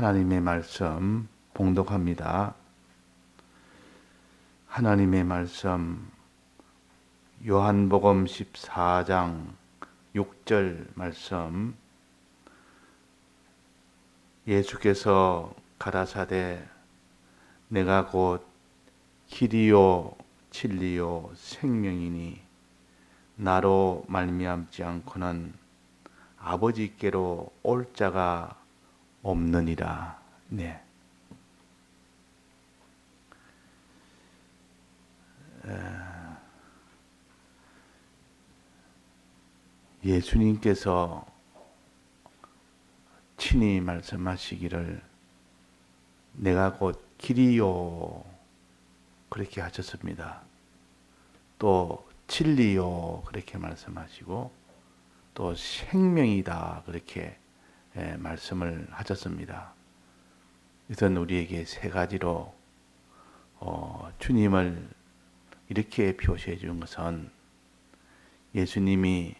하나님의 말씀 봉독합니다. 하나님의 말씀 요한복음 14장 6절 말씀. 예수께서 가라사대 내가 곧 길이요 진리요 생명이니 나로 말미암지 않고는 아버지께로 올 자가 없느니라. 네. 예수님께서 친히 말씀하시기를 내가 곧 길이요 그렇게 하셨습니다. 또 진리요 그렇게 말씀하시고 또 생명이다 그렇게 말씀을 하셨습니다. 이것은 우리에게 세 가지로 주님을 이렇게 표시해 준 것은 예수님이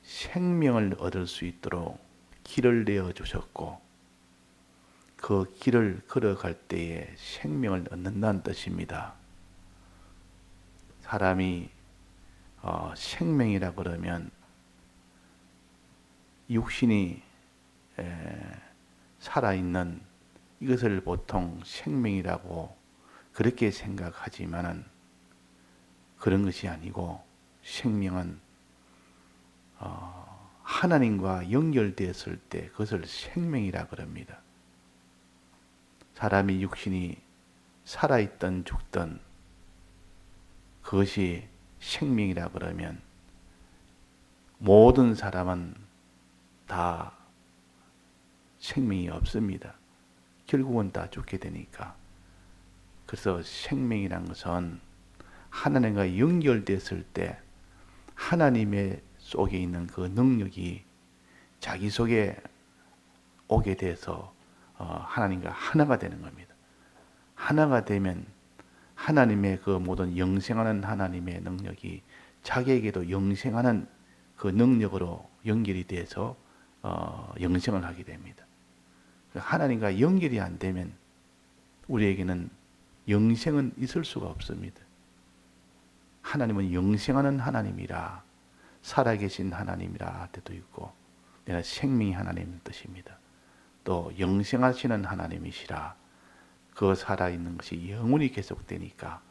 생명을 얻을 수 있도록 길을 내어 주셨고 그 길을 걸어갈 때에 생명을 얻는다는 뜻입니다. 사람이 생명이라 그러면 육신이 살아있는 이것을 보통 생명이라고 그렇게 생각하지만은 그런 것이 아니고 생명은 하나님과 연결되었을 때 그것을 생명이라 그럽니다. 사람이 육신이 살아있든 죽든 그것이 생명이라 그러면 모든 사람은 다 생명이 없습니다. 결국은 다 죽게 되니까. 그래서 생명이란 것은 하나님과 연결됐을 때 하나님의 속에 있는 그 능력이 자기 속에 오게 돼서 하나님과 하나가 되는 겁니다. 하나가 되면 하나님의 그 모든 영생하는 하나님의 능력이 자기에게도 영생하는 그 능력으로 연결이 돼서 영생을 하게 됩니다. 하나님과 연결이 안 되면 우리에게는 영생은 있을 수가 없습니다. 하나님은 영생하는 하나님이라 살아계신 하나님이라 때도 있고 내가 생명이 하나님의 뜻입니다. 또 영생하시는 하나님이시라 그 살아있는 것이 영원히 계속되니까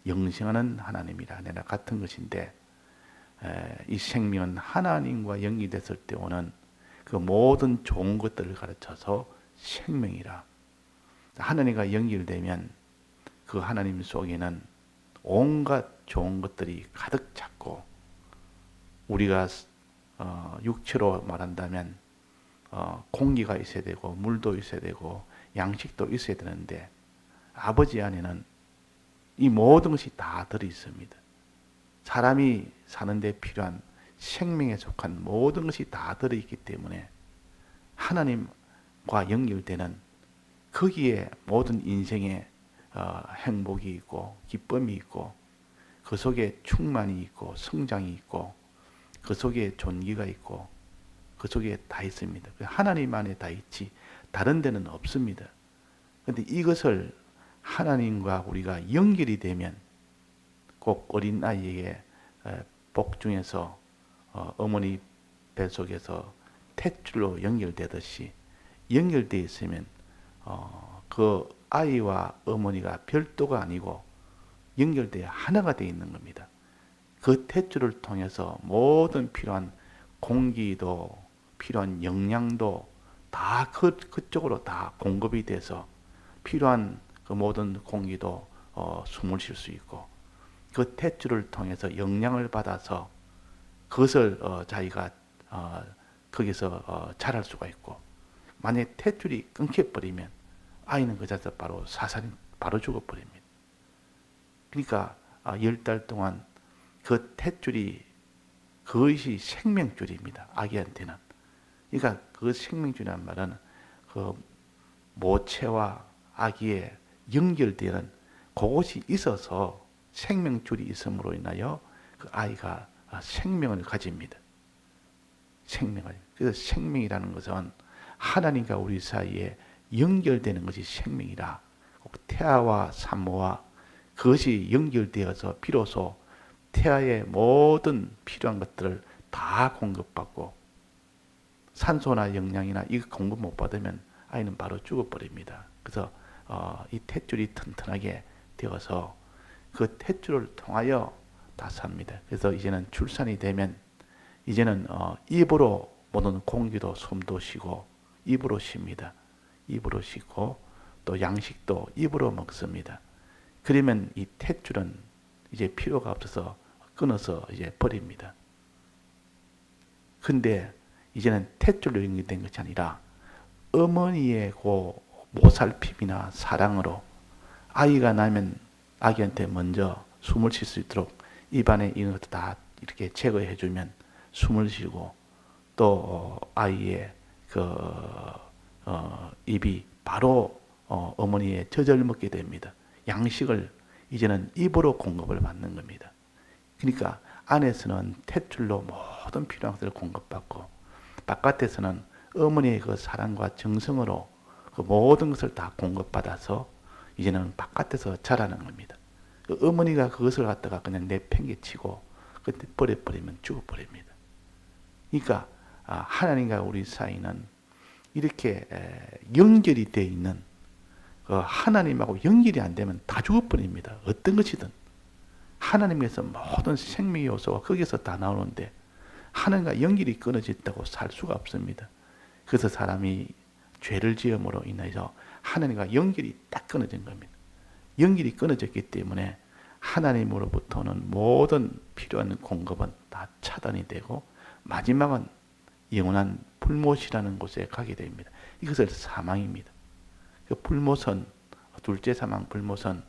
영생하는 하나님이라 내가 같은 것인데 이 생명은 하나님과 연결됐을 때 오는 그 모든 좋은 것들을 가르쳐서 생명이라. 하나님과 연결되면 그 하나님 속에는 온갖 좋은 것들이 가득 찼고 우리가 육체로 말한다면 공기가 있어야 되고 물도 있어야 되고 양식도 있어야 되는데 아버지 안에는 이 모든 것이 다 들어 있습니다. 사람이 사는데 필요한 생명에 속한 모든 것이 다 들어 있기 때문에 하나님과 연결되는 거기에 모든 인생의 행복이 있고 기쁨이 있고 그 속에 충만이 있고 성장이 있고 그 속에 존귀가 있고 그 속에 다 있습니다. 하나님 안에 다 있지 다른 데는 없습니다. 그런데 이것을 하나님과 우리가 연결이 되면 꼭 어린 아이에게 복 중에서 어머니 뱃속에서 탯줄로 연결되듯이 연결되어 있으면 그 아이와 어머니가 별도가 아니고 연결되어 하나가 되어 있는 겁니다. 그 탯줄을 통해서 모든 필요한 공기도 필요한 영양도 다 그쪽으로 다 공급이 돼서 필요한 그 모든 공기도 숨을 쉴 수 있고 그 탯줄을 통해서 영양을 받아서 그것을 자기가 거기서 자랄 수가 있고 만약에 탯줄이 끊겨버리면 아이는 그 자리에서 바로 사살이 바로 죽어버립니다. 그러니까 10달 동안 그 탯줄이 그것이 생명줄입니다. 아기한테는. 그러니까 그 생명줄이란 말은 그 모체와 아기의 연결되는 그것이 있어서 생명줄이 있음으로 인하여 그 아이가 생명을 가집니다. 생명을. 그래서 생명이라는 것은 하나님과 우리 사이에 연결되는 것이 생명이라. 태아와 산모와 그것이 연결되어서 비로소 태아의 모든 필요한 것들을 다 공급받고, 산소나 영양이나 이거 공급 못 받으면 아이는 바로 죽어버립니다. 그래서 이 탯줄이 튼튼하게 되어서 그 탯줄을 통하여 다 삽니다. 그래서 이제는 출산이 되면 이제는 입으로 모든 공기도 숨도 쉬고 입으로 쉽니다. 입으로 쉬고 또 양식도 입으로 먹습니다. 그러면 이 탯줄은 이제 필요가 없어서 끊어서 이제 버립니다. 근데 이제는 탯줄로 연결된 것이 아니라 어머니의 그 모살핌이나 사랑으로 아이가 나면 아기한테 먼저 숨을 쉴 수 있도록 입안에 이런 것도 다 이렇게 제거해 주면 숨을 쉬고, 또 아이의 입이 바로 어머니의 젖을 먹게 됩니다. 양식을 이제는 입으로 공급을 받는 겁니다. 그러니까 안에서는 탯줄로 모든 필요한 것을 공급받고, 바깥에서는 어머니의 그 사랑과 정성으로 그 모든 것을 다 공급받아서 이제는 바깥에서 자라는 겁니다. 그 어머니가 그것을 갖다가 그냥 내팽개치고 그때 버려버리면 죽어버립니다. 그러니까 하나님과 우리 사이는 이렇게 연결이 되어 있는, 하나님하고 연결이 안 되면 다 죽어버립니다. 어떤 것이든 하나님에서 모든 생명 요소가 거기서 다 나오는데 하나님과 연결이 끊어졌다고 살 수가 없습니다. 그래서 사람이 죄를 지음으로 인해서 하나님과 연결이 딱 끊어진 겁니다. 연결이 끊어졌기 때문에 하나님으로부터는 모든 필요한 공급은 다 차단이 되고 마지막은 영원한 불못이라는 곳에 가게 됩니다. 이것을 사망입니다. 그 불못은, 둘째 사망 불못은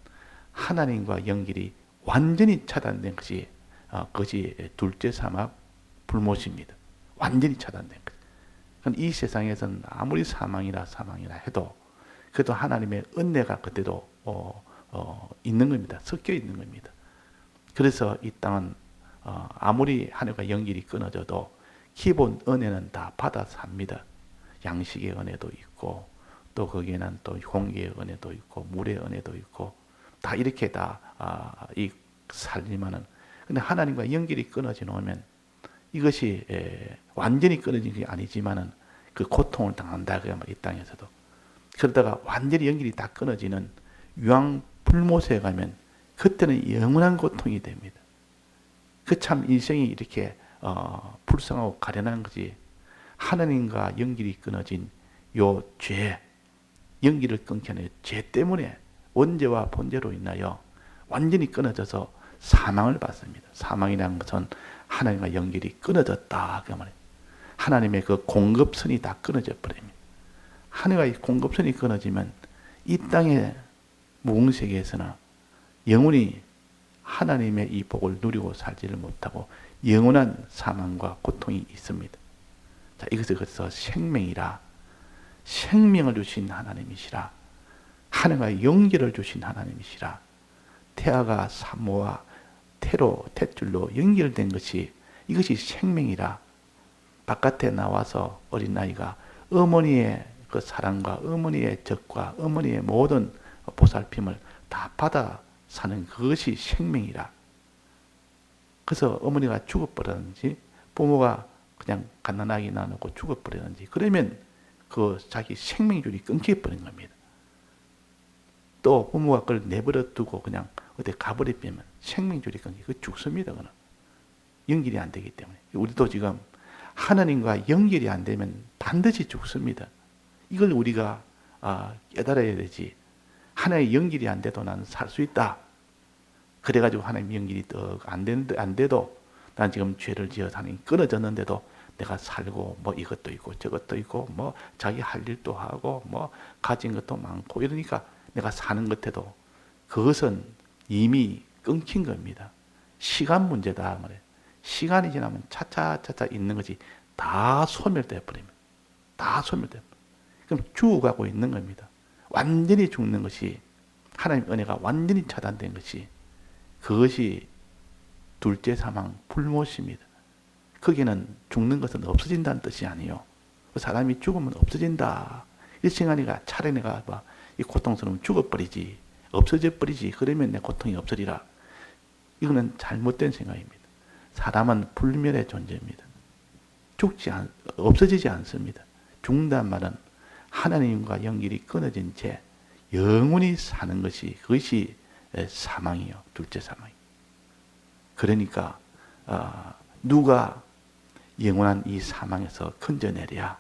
하나님과 연결이 완전히 차단된 것이 그것이 둘째 사망 불못입니다. 완전히 차단된 것. 이 세상에서는 아무리 사망이라 해도 그래도 하나님의 은혜가 그때도 있는 겁니다. 섞여 있는 겁니다. 그래서 이 땅은 아무리 하늘과 연결이 끊어져도 기본 은혜는 다 받아 삽니다. 양식의 은혜도 있고 또 거기에는 또 공기의 은혜도 있고 물의 은혜도 있고 다 이렇게 다 이 살리면은, 근데 하나님과 연결이 끊어져 놓으면 이것이 완전히 끊어진 게 아니지만은 그 고통을 당한다 그야 이 땅에서도. 그러다가 완전히 연결이 다 끊어지는 유황 불못에 가면 그때는 영원한 고통이 됩니다. 그 참 인생이 이렇게 불쌍하고 가련한 거지. 하나님과 연결이 끊어진 요 죄, 연결을 끊게 하는 죄 때문에 원죄와 본죄로 인하여 완전히 끊어져서 사망을 받습니다. 사망이라는 것은 하나님과 연결이 끊어졌다 그 말이에요. 하나님의 그 공급선이 다 끊어져 버립니다. 하나님과 공급선이 끊어지면 이 땅의 무궁세계에서나 영원히 하나님의 이 복을 누리고 살지를 못하고 영원한 사망과 고통이 있습니다. 자, 이것을 그래서 생명이라, 생명을 주신 하나님이시라, 하나님과 연결을 주신 하나님이시라, 태아가 산모와 탯줄로 연결된 것이 이것이 생명이라. 바깥에 나와서 어린아이가 어머니의 그 사랑과 어머니의 젖과 어머니의 모든 보살핌을 다 받아 사는 그것이 생명이라. 그래서 어머니가 죽어버렸는지 부모가 그냥 갓난아기 낳아놓고 죽어버렸는지 그러면 그 자기 생명줄이 끊겨버린 겁니다. 또 부모가 그걸 내버려 두고 그냥 어디 가버리면 생명줄이 끊기고 죽습니다. 그는 연결이 안 되기 때문에. 우리도 지금 하나님과 연결이 안 되면 반드시 죽습니다. 이걸 우리가 깨달아야 되지. 하나님의 연결이 안 돼도 나는 살 수 있다. 그래가지고 하나님 연결이 안 돼도 난 지금 죄를 지어서 하나님 끊어졌는데도 내가 살고 뭐 이것도 있고 저것도 있고 뭐 자기 할 일도 하고 뭐 가진 것도 많고 이러니까 내가 사는 것에도 그것은 이미 끊긴 겁니다. 시간 문제다 말이에요. 시간이 지나면 차차차차 있는 것이 다 소멸돼 버립니다. 다 소멸돼. 그럼 죽어가고 있는 겁니다. 완전히 죽는 것이, 하나님의 은혜가 완전히 차단된 것이, 그것이 둘째 사망 불못입니다. 거기는 죽는 것은 없어진다는 뜻이 아니요. 사람이 죽으면 없어진다. 일생아니가 차라리 내가 이 고통스러우면 죽어버리지, 없어져 버리지, 그러면 내 고통이 없으리라. 이거는 잘못된 생각입니다. 사람은 불멸의 존재입니다. 없어지지 않습니다. 죽는다는 말은 하나님과 연결이 끊어진 채 영원히 사는 것이, 그것이 사망이요, 둘째 사망이요. 그러니까 누가 영원한 이 사망에서 건져내랴?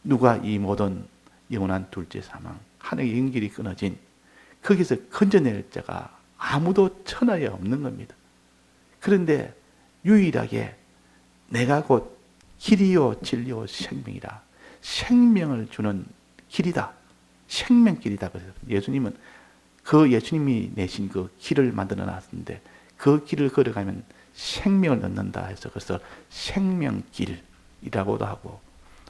누가 이 모든 영원한 둘째 사망, 하나님의 연결이 끊어진 거기서 건져낼 자가 아무도 천하에 없는 겁니다. 그런데 유일하게 내가 곧 길이요 진리요 생명이라, 생명을 주는 길이다, 생명길이다. 그래서 예수님은 예수님이 내신 그 길을 만들어 놨는데 그 길을 걸어가면 생명을 얻는다 해서 그래서 생명길이라고도 하고,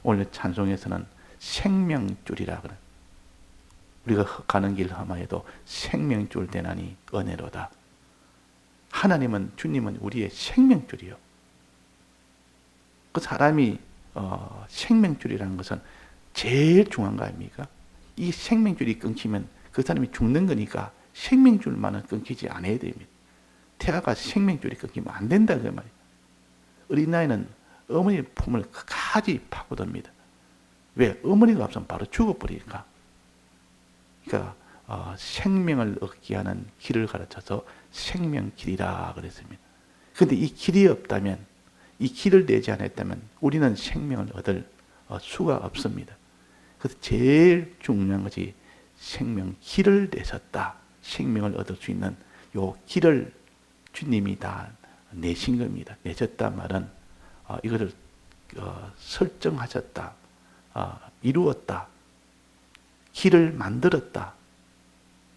오늘 찬송에서는 생명줄이라 그래. 우리가 가는 길 험하여도 생명줄 되나니 은혜로다. 하나님은, 주님은 우리의 생명줄이요. 그 사람이 생명줄이라는 것은 제일 중요한 거 아닙니까? 이 생명줄이 끊기면 그 사람이 죽는 거니까 생명줄만은 끊기지 않아야 됩니다. 태아가 생명줄이 끊기면 안 된다 그 말이에요. 어린아이는 어머니 품을 끝까지 파고듭니다. 왜? 어머니가 없으면 바로 죽어버리니까. 그러니까 생명을 얻게 하는 길을 가르쳐서 생명길이라 그랬습니다. 그런데 이 길이 없다면, 이 길을 내지 않았다면 우리는 생명을 얻을 수가 없습니다. 그래서 제일 중요한 것이 생명길을 내셨다. 생명을 얻을 수 있는 요 길을 주님이 다 내신 겁니다. 내셨다 말은 이것을 설정하셨다, 이루었다, 길을 만들었다.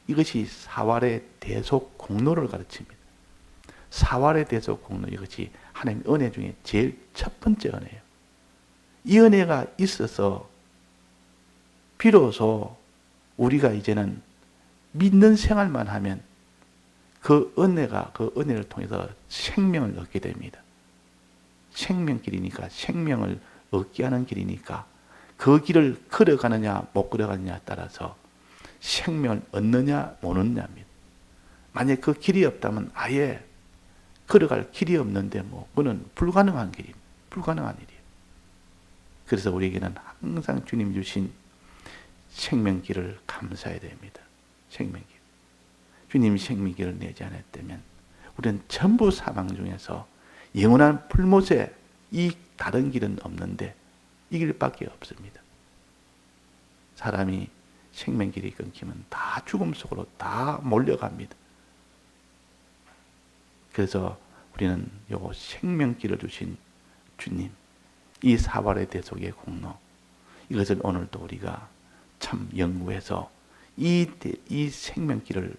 이것이 사활의 대속 공로를 가르칩니다. 사활의 대속 공로, 이것이 하나님의 은혜 중에 제일 첫 번째 은혜예요. 이 은혜가 있어서 비로소 우리가 이제는 믿는 생활만 하면 그 은혜를 통해서 생명을 얻게 됩니다. 생명길이니까, 생명을 얻게 하는 길이니까 그 길을 걸어가느냐 못 걸어가느냐에 따라서 생명을 얻느냐 못 얻느냐입니다. 만약 그 길이 없다면 아예 걸어갈 길이 없는데 그거는 불가능한 길입니다. 불가능한 일이에요. 그래서 우리에게는 항상 주님 주신 생명길을 감사해야 됩니다. 생명길. 주님 생명길을 내지 않았다면 우리는 전부 사망 중에서 영원한 풀못에 이 다른 길은 없는데 이 길밖에 없습니다. 사람이 생명길이 끊기면 다 죽음 속으로 다 몰려갑니다. 그래서 우리는 요 생명길을 주신 주님, 이 사활의 대속의 공로, 이것을 오늘도 우리가 참 연구해서 이 생명길을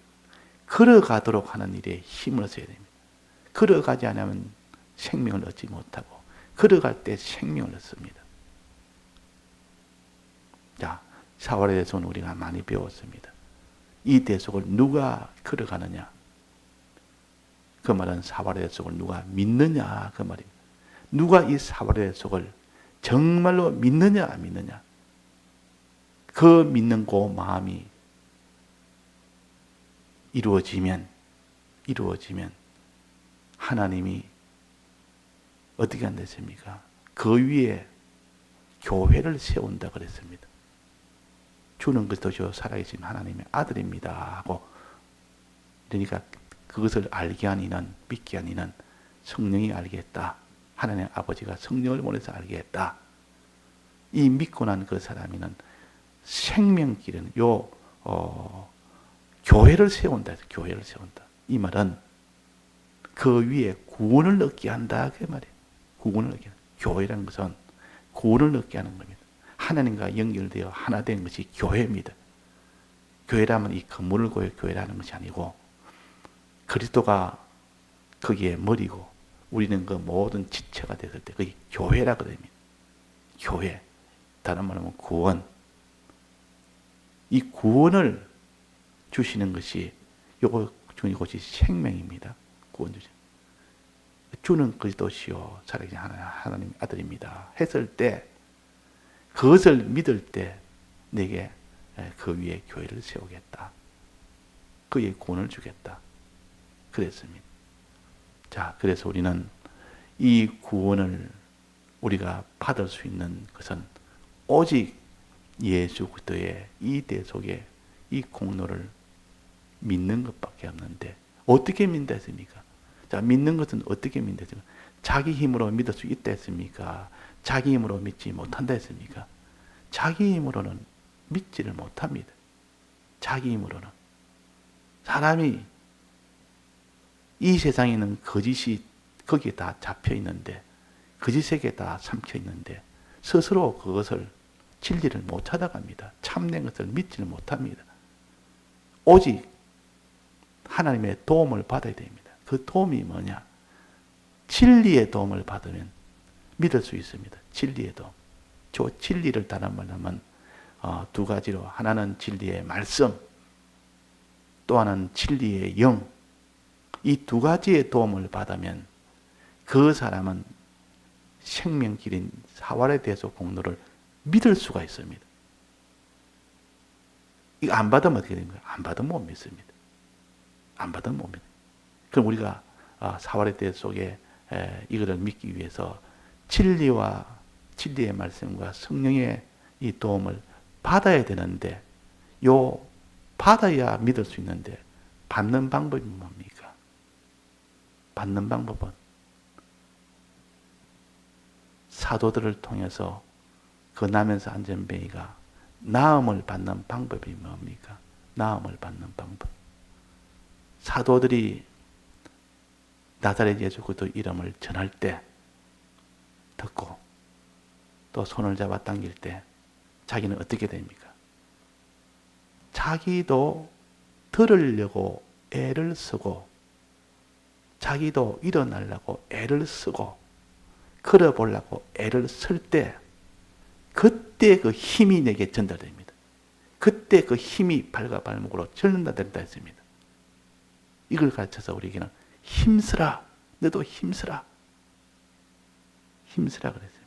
걸어가도록 하는 일에 힘을 써야 됩니다. 걸어가지 않으면 생명을 얻지 못하고 걸어갈 때 생명을 얻습니다. 자, 사활의 대속은 우리가 많이 배웠습니다. 이 대속을 누가 걸어가느냐? 그 말은 사활의 대속을 누가 믿느냐 그 말입니다. 누가 이 사활의 대속을 정말로 믿느냐 안 믿느냐? 그 믿는 그 마음이 이루어지면 하나님이 어떻게 한댔습니까? 그 위에 교회를 세운다 그랬습니다. 주는 그리스도시요 살아계신 하나님의 아들입니다 하고, 그러니까 그것을 알게 한 이는, 믿게 한 이는 성령이 알게 했다. 하나님 아버지가 성령을 보내서 알게 했다. 이 믿고 난 그 사람이는 생명길은 교회를 세운다. 교회를 세운다. 이 말은 그 위에 구원을 얻게 한다 그 말이에요. 구원을 얻게 한다. 교회라는 것은 구원을 얻게 하는 겁니다. 하나님과 연결되어 하나 된 것이 교회입니다. 교회라면 이 건물을 교회라는 것이 아니고 그리스도가 거기에 머리고 우리는 그 모든 지체가 됐을 때 그게 교회라고 됩니다. 교회. 다른 말로 하면 구원. 이 구원을 주시는 것이 이것이 생명입니다. 구원 주신. 주는 그리스도시요 살아계신 하나님의 아들입니다. 했을 때 그것을 믿을 때 내게 그 위에 교회를 세우겠다. 그의 구원을 주겠다. 그랬습니다. 자, 그래서 우리는 이 구원을 우리가 받을 수 있는 것은 오직 예수 그리스도의 이 대속의 이 공로를 믿는 것밖에 없는데 어떻게 믿는다 했습니까? 자, 믿는 것은 어떻게 믿는다 했습니까? 자기 힘으로 믿을 수 있다 했습니까? 자기 힘으로 믿지 못한다 했습니까? 자기 힘으로는 믿지를 못합니다. 자기 힘으로는. 사람이 이 세상에는 거짓이 거기에 다 잡혀 있는데 거짓에게 다 삼켜 있는데 스스로 그것을 진리를 못 찾아갑니다. 참된 것을 믿지를 못합니다. 오직 하나님의 도움을 받아야 됩니다. 그 도움이 뭐냐? 진리의 도움을 받으면 믿을 수 있습니다. 진리의 도움. 저 진리를 다른 말로 하면 두 가지로, 하나는 진리의 말씀, 또 하나는 진리의 영. 이 두 가지의 도움을 받으면 그 사람은 생명길인 사활에 대해서 공로를 믿을 수가 있습니다. 이거 안 받으면 어떻게 됩니까? 안 받으면 못 믿습니다. 안 받으면 못 믿습니다. 그럼 우리가 사활의 대 속에 이거를 믿기 위해서 진리와 진리의 말씀과 성령의 이 도움을 받아야 되는데, 요 받아야 믿을 수 있는데 받는 방법이 뭡니까? 받는 방법은 사도들을 통해서 그 나면서 안전뱅이가 나음을 받는 방법이 뭡니까? 나음을 받는 방법. 사도들이 나사렛 예수 그리스도 이름을 전할 때 듣고 또 손을 잡아 당길 때 자기는 어떻게 됩니까? 자기도 들으려고 애를 쓰고 자기도 일어나려고 애를 쓰고 걸어보려고 애를 쓸 때 그때 그 힘이 내게 전달됩니다. 그때 그 힘이 발과 발목으로 전달된다 했습니다. 이걸 가르쳐서 우리에게는 힘쓰라. 너도 힘쓰라. 힘쓰라 그랬어요.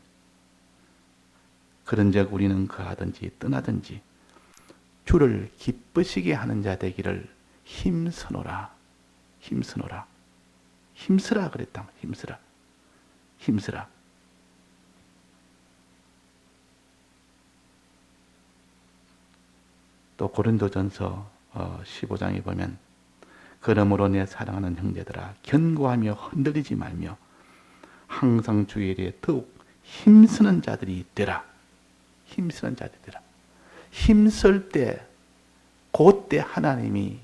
그런즉 우리는 거하든지 떠나든지 주를 기쁘시게 하는 자 되기를 힘쓰노라. 힘쓰노라. 힘쓰라 그랬다. 힘쓰라. 힘쓰라. 또 고린도전서 15장에 보면 그러므로 내 사랑하는 형제들아 견고하며 흔들리지 말며 항상 주의 일에 더욱 힘쓰는 자들이 되라. 힘쓰는 자들이 되라. 힘쓸 때 그때 하나님이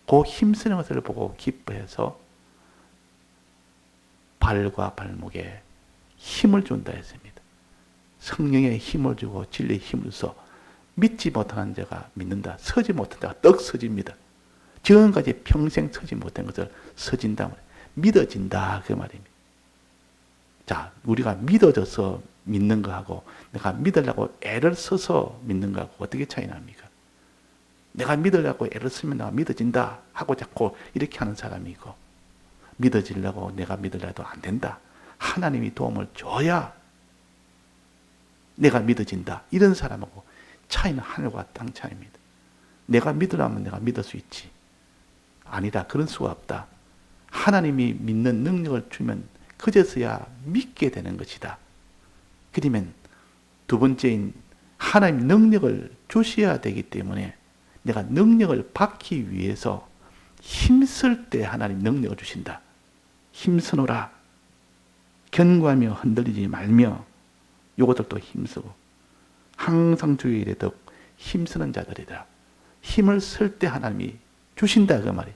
그 힘쓰는 것을 보고 기뻐해서 발과 발목에 힘을 준다 했습니다. 성령의 힘을 주고 진리의 힘을 써 믿지 못하는 자가 믿는다. 서지 못한 자가 떡 서집니다. 지금까지 평생 서지 못한 것을 서진다. 믿어진다. 그 말입니다. 자, 우리가 믿어져서 믿는 거하고 내가 믿으려고 애를 써서 믿는 거하고 어떻게 차이 납니까? 내가 믿으려고 애를 쓰면 내가 믿어진다 하고 자꾸 이렇게 하는 사람이 있고, 믿어지려고 내가 믿으려도 안 된다. 하나님이 도움을 줘야 내가 믿어진다. 이런 사람하고 차이는 하늘과 땅 차이입니다. 내가 믿으라면 내가 믿을 수 있지. 아니다. 그런 수가 없다. 하나님이 믿는 능력을 주면 그제서야 믿게 되는 것이다. 그러면 두 번째인 하나님 능력을 주셔야 되기 때문에 내가 능력을 받기 위해서 힘쓸 때 하나님 능력을 주신다. 힘쓰노라. 견고하며 흔들리지 말며 이것들도 힘쓰고 항상 주의 일에 더욱 힘쓰는 자들이다. 힘을 쓸 때 하나님이 주신다 그 말이.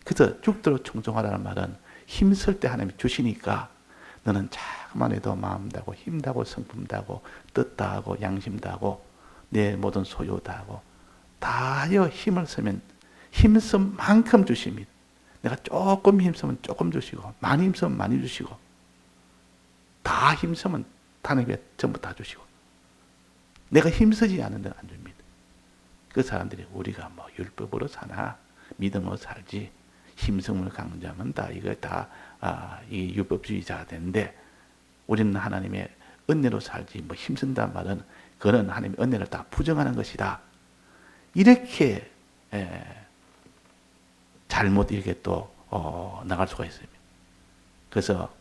그래서 죽도록 충성하라는 말은 힘쓸 때 하나님이 주시니까 너는 자그만 해도 마음 다하고 힘 다하고 성품 다하고 뜻 다하고 양심 다하고 내 모든 소유 다하고 다하여 힘을 쓰면 힘쓴 만큼 주십니다. 내가 조금 힘쓰면 조금 주시고 많이 힘쓰면 많이 주시고 다 힘쓰면 하나님이 전부 다 주시고 내가 힘쓰지 않은 데는 안 줍니다. 그 사람들이 우리가 뭐 율법으로 사나 믿음으로 살지 힘쓰음을 강조하면 다 이거 다 이 율법주의자가 되는데 우리는 하나님의 은혜로 살지 뭐 힘쓴다는 말은 그는 하나님의 은혜를 다 부정하는 것이다. 이렇게 잘못 이렇게 또 나갈 수가 있습니다. 그래서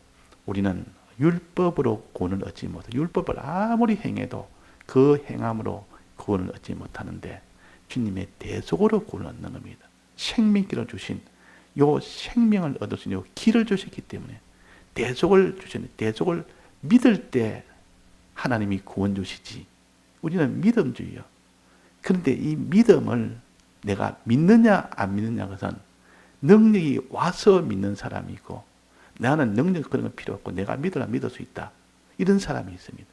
우리는 율법으로 구원을 얻지 못해. 율법을 아무리 행해도 그 행함으로 구원을 얻지 못하는데 주님의 대속으로 구원을 얻는 겁니다. 생명길을 주신 요 생명을 얻을 수 있는 요 길을 주셨기 때문에 대속을 주셨는데 대속을 믿을 때 하나님이 구원 주시지. 우리는 믿음주의요. 그런데 이 믿음을 내가 믿느냐 안 믿느냐 것은 능력이 와서 믿는 사람이 있고 나는 능력 그런 건 필요 없고 내가 믿으라 믿을 수 있다. 이런 사람이 있습니다.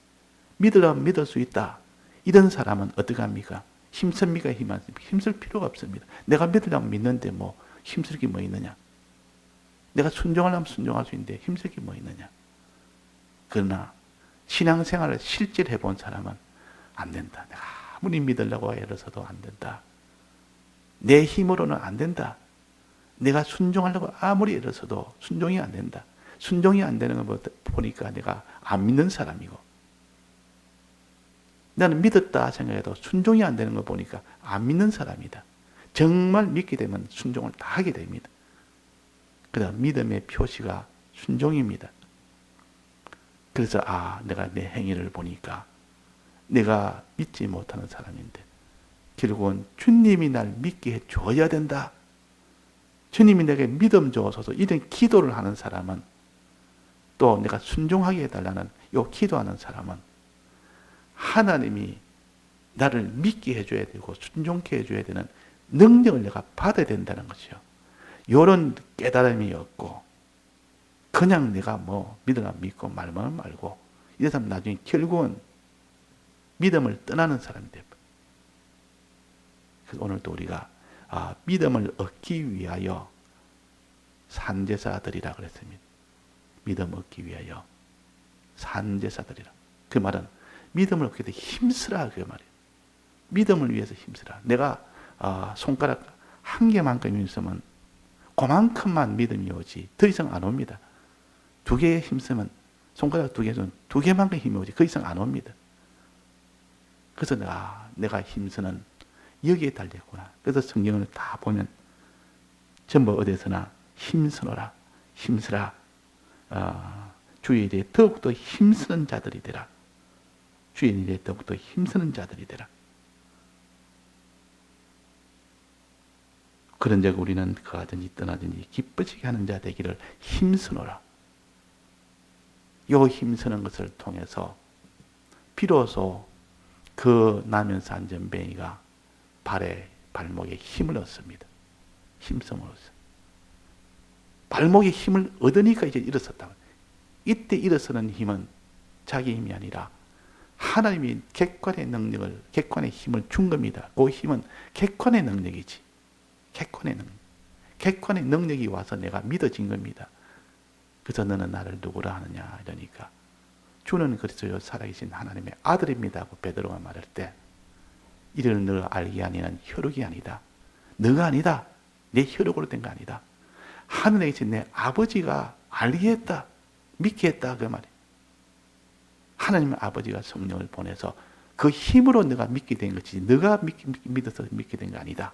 믿으라 믿을 수 있다. 이런 사람은 어떻게 합니까? 힘씁니까? 힘쓸 필요가 없습니다. 내가 믿으려면 믿는데 뭐 힘쓸 게 뭐 있느냐? 내가 순종하려면 순종할 수 있는데 힘쓸 게 뭐 있느냐? 그러나 신앙생활을 실제로 해본 사람은 안 된다. 내가 아무리 믿으려고 애써도 안 된다. 내 힘으로는 안 된다. 내가 순종하려고 아무리 애써도 순종이 안 된다. 순종이 안 되는 걸 보니까 내가 안 믿는 사람이고 나는 믿었다 생각해도 순종이 안 되는 걸 보니까 안 믿는 사람이다. 정말 믿게 되면 순종을 다 하게 됩니다. 그다음 믿음의 표시가 순종입니다. 그래서 내가 내 행위를 보니까 내가 믿지 못하는 사람인데 결국은 주님이 날 믿게 해줘야 된다. 주님이 내게 믿음 주어서 이런 기도를 하는 사람은 또 내가 순종하게 해달라는 요 기도하는 사람은 하나님이 나를 믿게 해줘야 되고 순종케 해줘야 되는 능력을 내가 받아야 된다는 것이요. 이런 깨달음이 없고 그냥 내가 뭐 믿으라 믿고 말만 말고 이런 사람 나중에 결국은 믿음을 떠나는 사람이 됩니다. 그래서 오늘도 우리가 믿음을 얻기 위하여 산제사들이라 그랬습니다. 믿음 얻기 위하여 산제사들이라. 그 말은 믿음을 얻기 위해 힘쓰라 그 말이에요. 믿음을 위해서 힘쓰라. 내가 손가락 한 개만큼 있으면 그만큼만 믿음이 오지 더 이상 안 옵니다. 두 개에 힘쓰면 손가락 두 개는 두 개만큼 힘이 오지 그 이상 안 옵니다. 그래서 내가 힘쓰는 여기에 달렸구나. 그래서 성경을 다 보면 전부 어디서나 힘쓰노라, 힘쓰라. 주의 일에 더욱더 힘쓰는 자들이 되라. 주의 일에 더욱더 힘쓰는 자들이 되라. 그런즉 우리는 가든지 떠나든지 기쁘시게 하는 자 되기를 힘쓰노라. 요 힘쓰는 것을 통해서 비로소 그 나면서 안전뱅이가 발목에 힘을 얻습니다. 힘성을 얻습니다. 발목에 힘을 얻으니까 이제 일어섰다. 이때 일어서는 힘은 자기 힘이 아니라 하나님이 객관의 능력을, 객관의 힘을 준 겁니다. 그 힘은 객관의 능력이지. 객관의 능력. 객관의 능력이 와서 내가 믿어진 겁니다. 그래서 너는 나를 누구라 하느냐 이러니까 주는 그리스도 살아계신 하나님의 아들입니다 하고 베드로가 말할 때 이를 너가 알게 아니는 혈육이 아니다. 너가 아니다. 내 혈육으로 된 거 아니다. 하늘에 계신 내 아버지가 알게 했다. 믿게 했다. 그 말이에요. 하나님의 아버지가 성령을 보내서 그 힘으로 너가 믿게 된 것이지 너가 믿어서 믿게 된 거 아니다.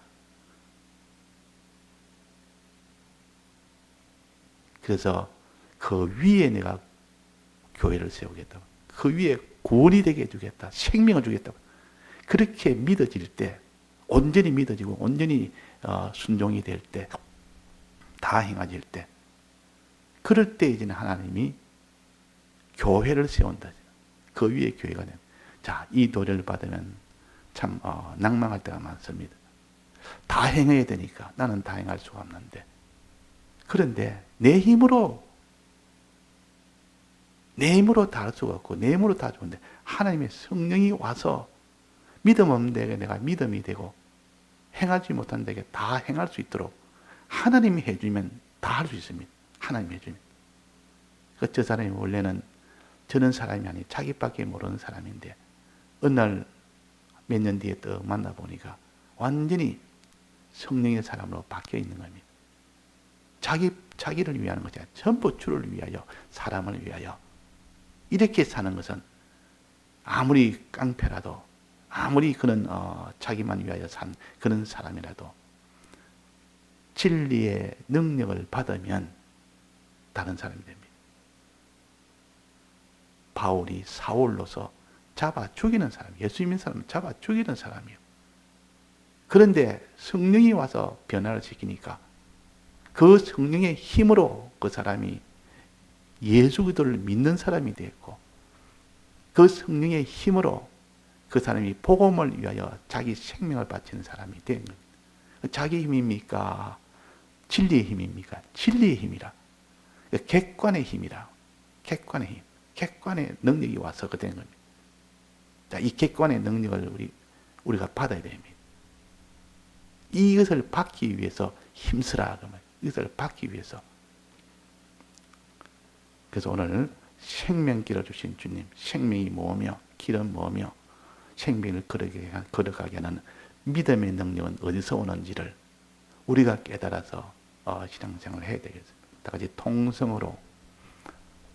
그래서 그 위에 내가 교회를 세우겠다. 그 위에 구원이 되게 해주겠다. 생명을 주겠다. 그렇게 믿어질 때 온전히 믿어지고 온전히 순종이 될 때 다 행해질 때 그럴 때 이제는 하나님이 교회를 세운다. 그 위에 교회가 됩니다. 자, 이 도래를 받으면 참 낭망할 때가 많습니다. 다 행해야 되니까 나는 다 행할 수가 없는데 그런데 내 힘으로 다 할 수가 없고 내 힘으로 다 좋은데 하나님의 성령이 와서 믿음 없는 데에 내가 믿음이 되고 행하지 못한 데에 다 행할 수 있도록 하나님이 해주면 다 할 수 있습니다. 하나님이 해주면. 저 사람이 원래는 저는 사람이 아니 자기밖에 모르는 사람인데 어느 날 몇 년 뒤에 또 만나보니까 완전히 성령의 사람으로 바뀌어 있는 겁니다. 자기를 위하는 것이 아니라 전부 주를 위하여 사람을 위하여 이렇게 사는 것은 아무리 깡패라도 아무리 그는 자기만 위하여 산 그런 사람이라도 진리의 능력을 받으면 다른 사람이 됩니다. 바울이 사울로서 잡아 죽이는 사람, 예수 믿는 사람을 잡아 죽이는 사람이에요. 그런데 성령이 와서 변화를 시키니까 그 성령의 힘으로 그 사람이 예수 그리스도를 믿는 사람이 됐고, 그 성령의 힘으로 그 사람이 복음을 위하여 자기 생명을 바치는 사람이 된 겁니다. 자기 힘입니까? 진리의 힘입니까? 진리의 힘이라. 객관의 힘이라. 객관의 힘. 객관의 능력이 와서 그 된 겁니다. 자, 이 객관의 능력을 우리가 받아야 됩니다. 이것을 받기 위해서 힘쓰라. 이것을 받기 위해서. 그래서 오늘 생명길을 주신 주님, 생명이 뭐며, 길은 뭐며, 생명을 걸어가게 하는 믿음의 능력은 어디서 오는지를 우리가 깨달아서 신앙생활을 해야 되겠습니다. 다 같이 통성으로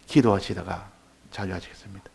기도하시다가 자유하시겠습니다.